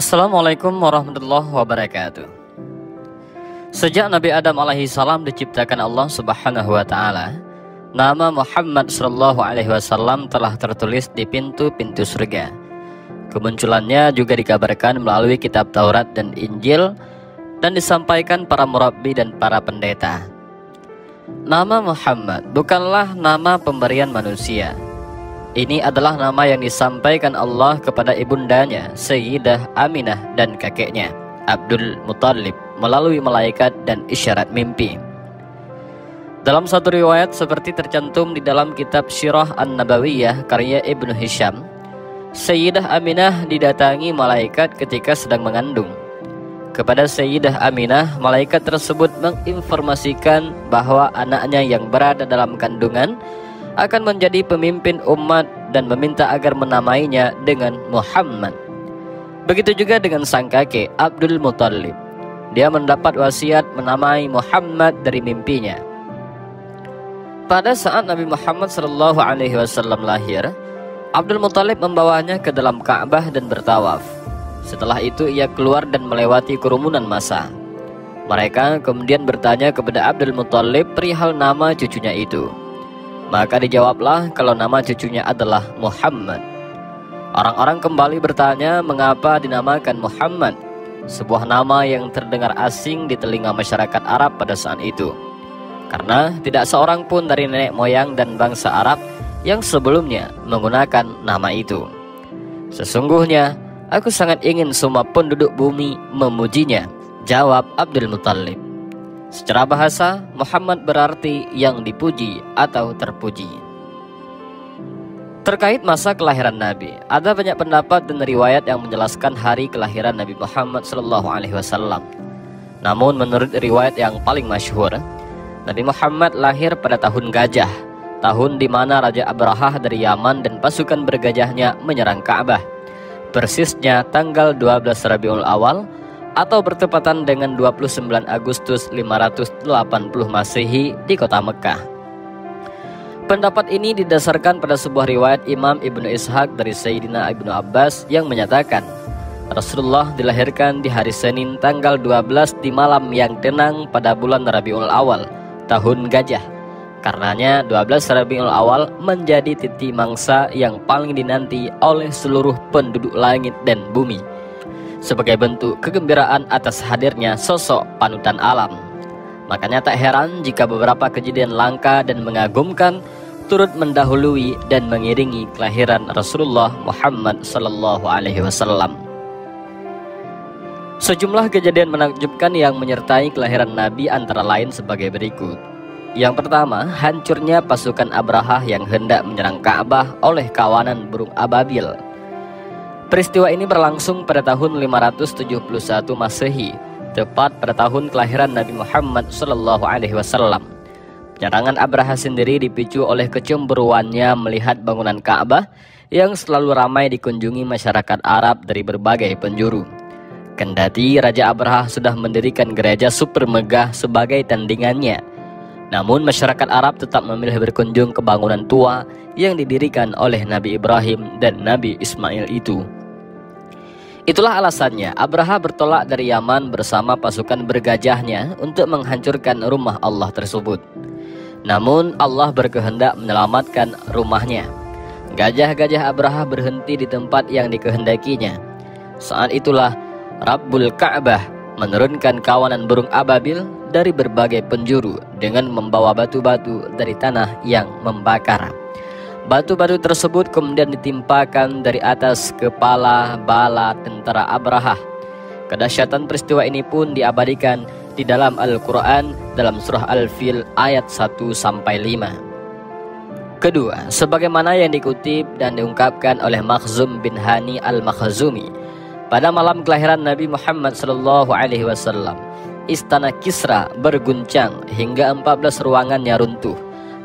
Assalamualaikum warahmatullahi wabarakatuh. Sejak Nabi Adam alaihi salam diciptakan Allah subhanahu wa ta'ala, nama Muhammad sallallahu alaihi wasallam telah tertulis di pintu-pintu surga. Kemunculannya juga dikabarkan melalui kitab Taurat dan Injil dan disampaikan para murabbi dan para pendeta. Nama Muhammad bukanlah nama pemberian manusia. Ini adalah nama yang disampaikan Allah kepada ibundanya Sayyidah Aminah dan kakeknya Abdul Muttalib melalui malaikat dan isyarat mimpi. Dalam satu riwayat seperti tercantum di dalam kitab Sirah An-Nabawiyah karya Ibnu Hisham, Sayyidah Aminah didatangi malaikat ketika sedang mengandung. Kepada Sayyidah Aminah, malaikat tersebut menginformasikan bahwa anaknya yang berada dalam kandungan akan menjadi pemimpin umat dan meminta agar menamainya dengan Muhammad. Begitu juga dengan sang kakek Abdul Muttalib. Dia mendapat wasiat menamai Muhammad dari mimpinya. Pada saat Nabi Muhammad SAW lahir, Abdul Muttalib membawanya ke dalam Ka'bah dan bertawaf. Setelah itu ia keluar dan melewati kerumunan massa. Mereka kemudian bertanya kepada Abdul Muttalib perihal nama cucunya itu. Maka dijawablah kalau nama cucunya adalah Muhammad. Orang-orang kembali bertanya mengapa dinamakan Muhammad, sebuah nama yang terdengar asing di telinga masyarakat Arab pada saat itu. Karena tidak seorang pun dari nenek moyang dan bangsa Arab yang sebelumnya menggunakan nama itu. Sesungguhnya aku sangat ingin semua penduduk bumi memujinya, jawab Abdul Muttalib. Secara bahasa, Muhammad berarti yang dipuji atau terpuji. Terkait masa kelahiran Nabi, ada banyak pendapat dan riwayat yang menjelaskan hari kelahiran Nabi Muhammad SAW. Namun menurut riwayat yang paling masyhur, Nabi Muhammad lahir pada tahun Gajah, tahun di mana Raja Abrahah dari Yaman dan pasukan bergajahnya menyerang Ka'bah. Persisnya tanggal 12 Rabiul Awal atau bertepatan dengan 29 Agustus 580 Masehi di kota Mekah. Pendapat ini didasarkan pada sebuah riwayat Imam Ibnu Ishaq dari Sayyidina Ibnu Abbas yang menyatakan Rasulullah dilahirkan di hari Senin tanggal 12 di malam yang tenang pada bulan Rabiul Awal tahun Gajah. Karenanya 12 Rabiul Awal menjadi titik mangsa yang paling dinanti oleh seluruh penduduk langit dan bumi, sebagai bentuk kegembiraan atas hadirnya sosok panutan alam. Makanya tak heran jika beberapa kejadian langka dan mengagumkan turut mendahului dan mengiringi kelahiran Rasulullah Muhammad SAW. Sejumlah kejadian menakjubkan yang menyertai kelahiran Nabi antara lain sebagai berikut. Yang pertama, hancurnya pasukan Abrahah yang hendak menyerang Ka'bah oleh kawanan burung ababil. Peristiwa ini berlangsung pada tahun 571 Masehi, tepat pada tahun kelahiran Nabi Muhammad SAW. Penyerangan Abrahah sendiri dipicu oleh kecemburuannya melihat bangunan Ka'bah yang selalu ramai dikunjungi masyarakat Arab dari berbagai penjuru. Kendati Raja Abrahah sudah mendirikan gereja super megah sebagai tandingannya, namun masyarakat Arab tetap memilih berkunjung ke bangunan tua yang didirikan oleh Nabi Ibrahim dan Nabi Ismail itu. Itulah alasannya Abrahah bertolak dari Yaman bersama pasukan bergajahnya untuk menghancurkan rumah Allah tersebut. Namun Allah berkehendak menyelamatkan rumahnya. Gajah-gajah Abrahah berhenti di tempat yang dikehendakinya. Saat itulah Rabbul Ka'bah menurunkan kawanan burung ababil dari berbagai penjuru dengan membawa batu-batu dari tanah yang membakar. Batu-batu tersebut kemudian ditimpakan dari atas kepala bala tentara Abrahah. Kedahsyatan peristiwa ini pun diabadikan di dalam Al-Quran dalam surah Al-Fil ayat 1-5. Kedua, sebagaimana yang dikutip dan diungkapkan oleh Makhzum bin Hani Al-Makhzumi, pada malam kelahiran Nabi Muhammad SAW, istana Kisra berguncang hingga 14 ruangannya runtuh.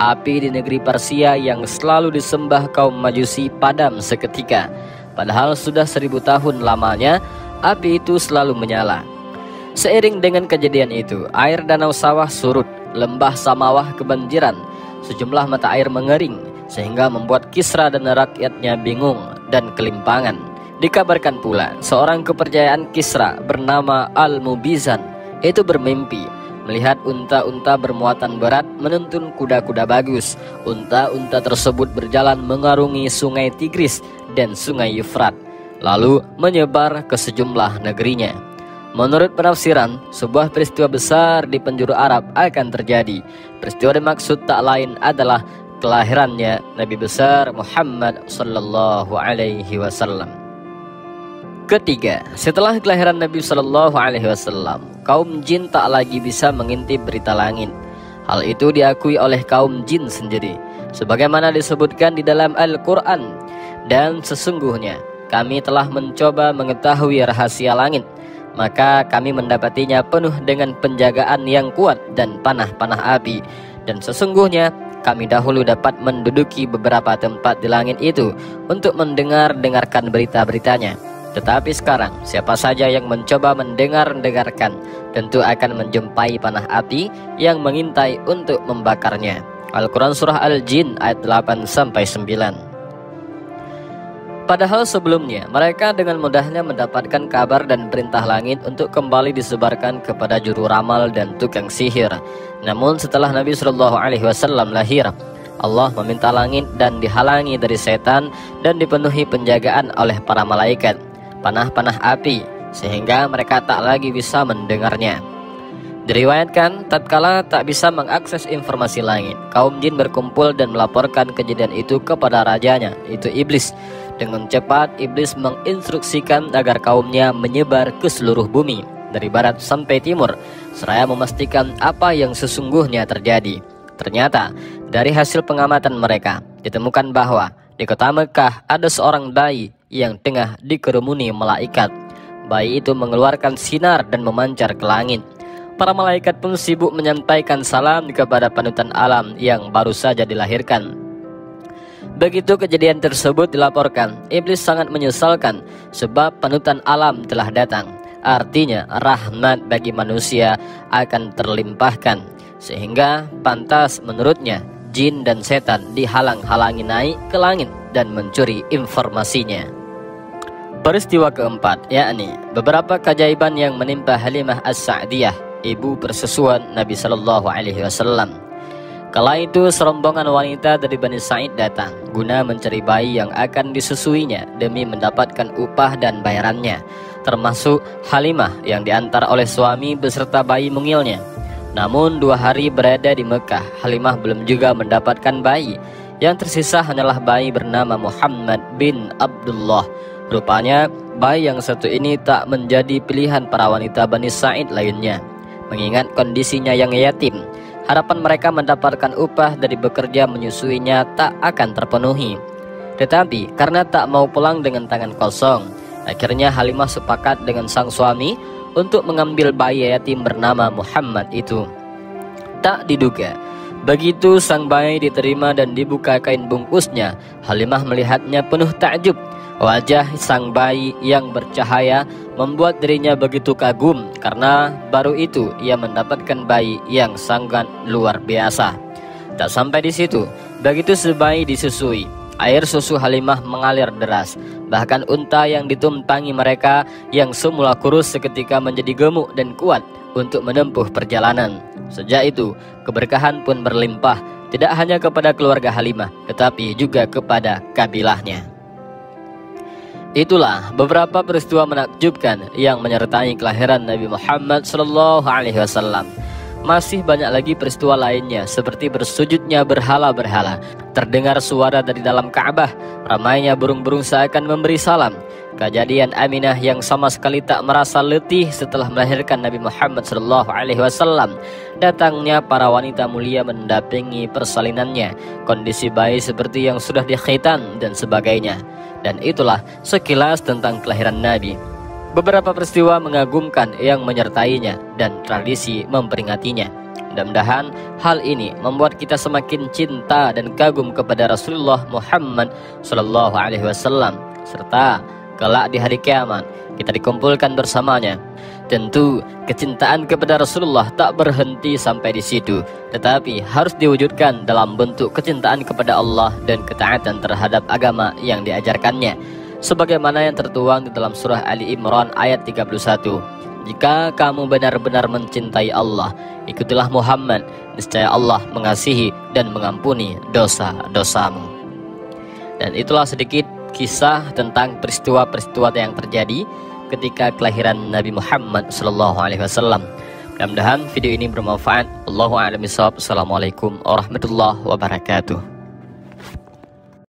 Api di negeri Persia yang selalu disembah kaum Majusi padam seketika. Padahal sudah 1000 tahun lamanya api itu selalu menyala. Seiring dengan kejadian itu, air danau sawah surut, lembah Samawah kebanjiran, sejumlah mata air mengering, sehingga membuat Kisra dan rakyatnya bingung dan kelimpangan. Dikabarkan pula seorang kepercayaan Kisra bernama Al-Mubizan itu bermimpi melihat unta-unta bermuatan berat menuntun kuda-kuda bagus. Unta-unta tersebut berjalan mengarungi sungai Tigris dan sungai Yufrat, lalu menyebar ke sejumlah negerinya. Menurut penafsiran, sebuah peristiwa besar di penjuru Arab akan terjadi. Peristiwa dimaksud tak lain adalah kelahirannya Nabi besar Muhammad sallallahu alaihi wasallam. Ketiga, setelah kelahiran Nabi sallallahu alaihi wasallam, kaum jin tak lagi bisa mengintip berita langit. Hal itu diakui oleh kaum jin sendiri, sebagaimana disebutkan di dalam Al-Quran. Dan sesungguhnya kami telah mencoba mengetahui rahasia langit, maka kami mendapatinya penuh dengan penjagaan yang kuat dan panah-panah api. Dan sesungguhnya kami dahulu dapat menduduki beberapa tempat di langit itu untuk mendengarkan berita-beritanya. Tetapi sekarang siapa saja yang mencoba mendengarkan tentu akan menjumpai panah api yang mengintai untuk membakarnya. Al-Quran Surah Al-Jin ayat 8-9. Padahal sebelumnya mereka dengan mudahnya mendapatkan kabar dan perintah langit untuk kembali disebarkan kepada juru ramal dan tukang sihir. Namun setelah Nabi SAW lahir, Allah meminta langit dan dihalangi dari setan dan dipenuhi penjagaan oleh para malaikat, panah-panah api, sehingga mereka tak lagi bisa mendengarnya. Diriwayatkan tatkala tak bisa mengakses informasi langit, kaum jin berkumpul dan melaporkan kejadian itu kepada rajanya, yaitu iblis. Dengan cepat iblis menginstruksikan agar kaumnya menyebar ke seluruh bumi dari barat sampai timur, seraya memastikan apa yang sesungguhnya terjadi. Ternyata dari hasil pengamatan mereka ditemukan bahwa di kota Mekah ada seorang bayi yang tengah dikerumuni malaikat. Bayi itu mengeluarkan sinar dan memancar ke langit. Para malaikat pun sibuk menyampaikan salam kepada panutan alam yang baru saja dilahirkan. Begitu kejadian tersebut dilaporkan, iblis sangat menyesalkan sebab panutan alam telah datang. Artinya rahmat bagi manusia akan terlimpahkan, sehingga pantas menurutnya jin dan setan dihalang-halangi naik ke langit dan mencuri informasinya. Peristiwa keempat, yakni beberapa keajaiban yang menimpa Halimah As-Sa'diyah, ibu persusuan Nabi sallallahu alaihi wasallam. Kala itu serombongan wanita dari Bani Sa'id datang guna mencari bayi yang akan disusuinya demi mendapatkan upah dan bayarannya, termasuk Halimah yang diantar oleh suami beserta bayi mungilnya. Namun 2 hari berada di Mekah, Halimah belum juga mendapatkan bayi. Yang tersisa hanyalah bayi bernama Muhammad bin Abdullah. Rupanya bayi yang satu ini tak menjadi pilihan para wanita Bani Sa'id lainnya. Mengingat kondisinya yang yatim, harapan mereka mendapatkan upah dari bekerja menyusuinya tak akan terpenuhi. Tetapi karena tak mau pulang dengan tangan kosong, akhirnya Halimah sepakat dengan sang suami untuk mengambil bayi yatim bernama Muhammad itu. Tak diduga, begitu sang bayi diterima dan dibuka kain bungkusnya, Halimah melihatnya penuh takjub. Wajah sang bayi yang bercahaya membuat dirinya begitu kagum karena baru itu ia mendapatkan bayi yang sangat luar biasa. Tak sampai di situ, begitu si bayi disusui, air susu Halimah mengalir deras. Bahkan unta yang ditumpangi mereka yang semula kurus seketika menjadi gemuk dan kuat untuk menempuh perjalanan. Sejak itu, keberkahan pun berlimpah, tidak hanya kepada keluarga Halimah, tetapi juga kepada kabilahnya. Itulah beberapa peristiwa menakjubkan yang menyertai kelahiran Nabi Muhammad SAW. Masih banyak lagi peristiwa lainnya seperti bersujudnya berhala-berhala, terdengar suara dari dalam Ka'bah, ramainya burung-burung seakan memberi salam, kejadian Aminah yang sama sekali tak merasa letih setelah melahirkan Nabi Muhammad SAW, datangnya para wanita mulia mendampingi persalinannya, kondisi bayi seperti yang sudah dikhitan dan sebagainya. Dan itulah sekilas tentang kelahiran Nabi. Beberapa peristiwa mengagumkan yang menyertainya dan tradisi memperingatinya. Mudah-mudahan hal ini membuat kita semakin cinta dan kagum kepada Rasulullah Muhammad SAW, serta kelak di hari kiamat kita dikumpulkan bersamanya. Tentu kecintaan kepada Rasulullah tak berhenti sampai di situ, tetapi harus diwujudkan dalam bentuk kecintaan kepada Allah dan ketaatan terhadap agama yang diajarkannya. sebagaimana yang tertuang di dalam surah Ali Imran ayat 31. Jika kamu benar-benar mencintai Allah, ikutilah Muhammad, niscaya Allah mengasihi dan mengampuni dosa-dosamu. Dan itulah sedikit kisah tentang peristiwa-peristiwa yang terjadi ketika kelahiran Nabi Muhammad SAW. Mudah-mudahan video ini bermanfaat. Allahu a'lam bishawab. Assalamualaikum warahmatullahi wabarakatuh.